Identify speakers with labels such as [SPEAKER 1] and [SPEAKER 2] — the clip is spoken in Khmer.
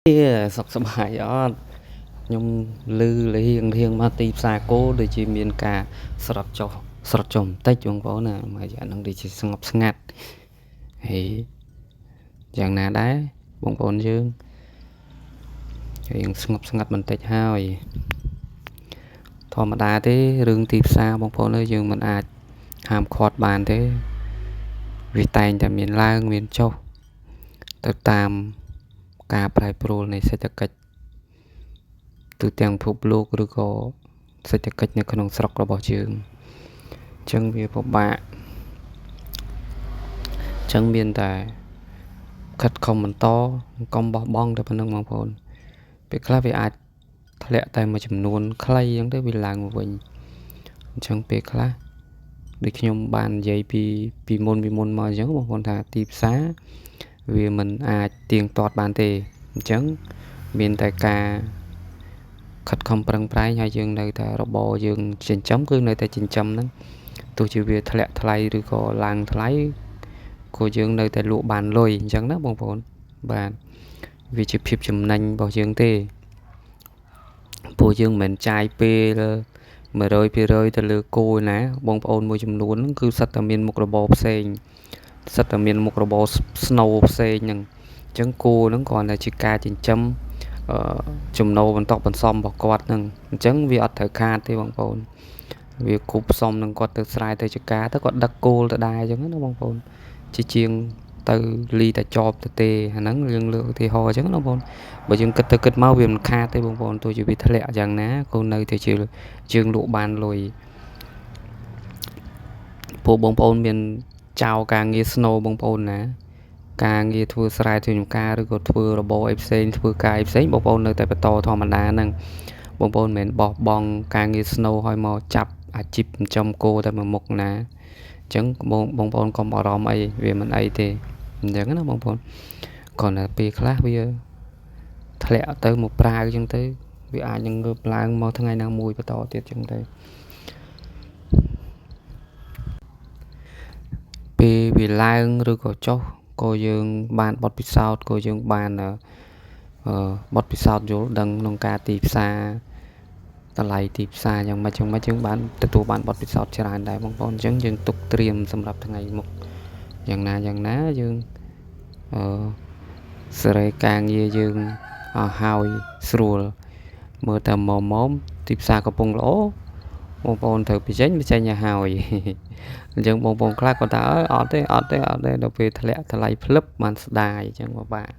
[SPEAKER 1] សុខសប្បាយអត់ខ្ញុំឮរៀងមកទីផ្សារគោដូចជាមានការស្រត់ចុះបន្តិចបងប្អូនណាមកយ៉ាងហ្នឹងដូចជាស្ងប់ស្ងាត់ហើយយ៉ាងណាដែរបងប្អូនយើងរៀងស្ងប់ស្ងាត់បន្តិចហើយធម្មតាទេរឿងទីផ្សារបងប្អូនអើយយើងមិនអាចហាមឃាត់បានទេវាតែងតែមានឡើងមានចុះទៅតាមការប្រែប្រួលនៃសេដ្ឋកិច្ចទូទាំងពិភពលោកឬក៏សេដ្ឋកិច្ចនៅក្នុងស្រុករបស់យើងអញ្ចឹងវាពិបាកអញ្ចឹងមានតែខិតខំបន្តកុំបោះបង់តែប៉ុណ្្នឹងបងប្អូនពេលខ្លះវាអាចធ្លាក់តែមួយចំនួនខ្លីអញ្ចឹងទៅវាឡើងមកវិញអញ្ចឹងពេលខ្លះដូចខ្ញុំបាននិយាយពីមុនមកអញ្ចឹងបងប្អូនថាទីផ្សារវាមិនអាចទៀងទាត់បានទេអញ្ចឹងមានតែការខិតខំប្រឹងប្រែងហើយយើងនៅតែរបរយើងចិញ្ចឹមគឺនៅតែចិញ្ចឹមហ្នឹងទោះជាវាធ្លាក់ថ្លៃឬក៏ឡើងថ្លៃក៏យើងនៅតែលក់បានលុយអញ្ចឹងណាបងប្អូនបាទវាជាភាពចំណេញរបស់យើងទេពួកយើងមិនចាយពេល100%ទៅលើគោណាបងប្អូនមួយចំនួនហ្នឹងគឺសិតតែមានមុខរបរផ្សេងសិតតែមានមុខរបរស្នូលផ្សេងហ្នឹងអញ្ចឹងគោហ្នឹងគ្រាន់តែជាការចិញ្ចឹមចំណូលបន្តបន្សំរបស់គាត់ហ្នឹងអញ្ចឹងវាអត់ត្រូវខាតទេបងប្អូនវាគប់ផ្សំនឹងគាត់ទៅស្រែទៅចកាទៅគាត់ដឹកគោលទៅដែរអញ្ចឹងណាបងប្អូនជាងទៅលីតែចប់ទៅទេអាហ្នឹងយើងលើកឧទាហរណ៍អញ្ចឹងណាបងប្អូនបើយើងគិតទៅគិតមកវាមិនខាតទេបងប្អូនទោះជាវាធ្លាក់យ៉ាងណាក៏នៅតែជាយើងលក់បានលុយពួកបងប្អូនមានចៅការងារស្នូបងប្អូនណាការងារធ្វើស្រែធ្វើចម្ការឬក៏ធ្វើរបរអីផ្សេងធ្វើការអីផ្សេងបងប្អូននៅតែបន្តធម្មតាហ្នឹងបងប្អូនមិនមែនបោះបង់ការងារស្នូឲ្យមកចាប់អាជីពចិញ្ចឹមគោតែមួយមុខណាអញ្ចឹងបងប្អូនកុំបារម្ភអីវាមិនអីទេអញ្ចឹងណាបងប្អូនគ្រាន់តែពេលខ្លះវាធ្លាក់ទៅមកប្រាវអញ្ចឹងទៅវាអាចនឹងងើបឡើងមកថ្ងៃណាមួយបន្តទៀតអញ្ចឹងទៅពេលវាឡើងឬក៏ចុះក៏យើងបានបទពិសោធន៍ក៏យើងបានបទពិសោធន៍យល់ដឹងក្នុងការទីផ្សារតម្លៃទីផ្សារយ៉ាងម៉េចយើងបានទទួលបានបទពិសោធន៍ច្រើនដែរបងប្អូនអញ្ចឹងយើងទុកត្រៀមសម្រាប់ថ្ងៃមុខយ៉ាងណាយើងសេរីការងារយើងឲ្យហើយស្រួលមើលតែមុំទីផ្សារកំពុងល្អបងប្អូនត្រូវបញ្ចេញឲ្យហើយអញ្ចឹងបងប្អូនខ្លះគាត់ថាអត់ទេដល់ពេលធ្លាក់ថ្លៃភ្លឹបបានស្ដាយអញ្ចឹងពិបាក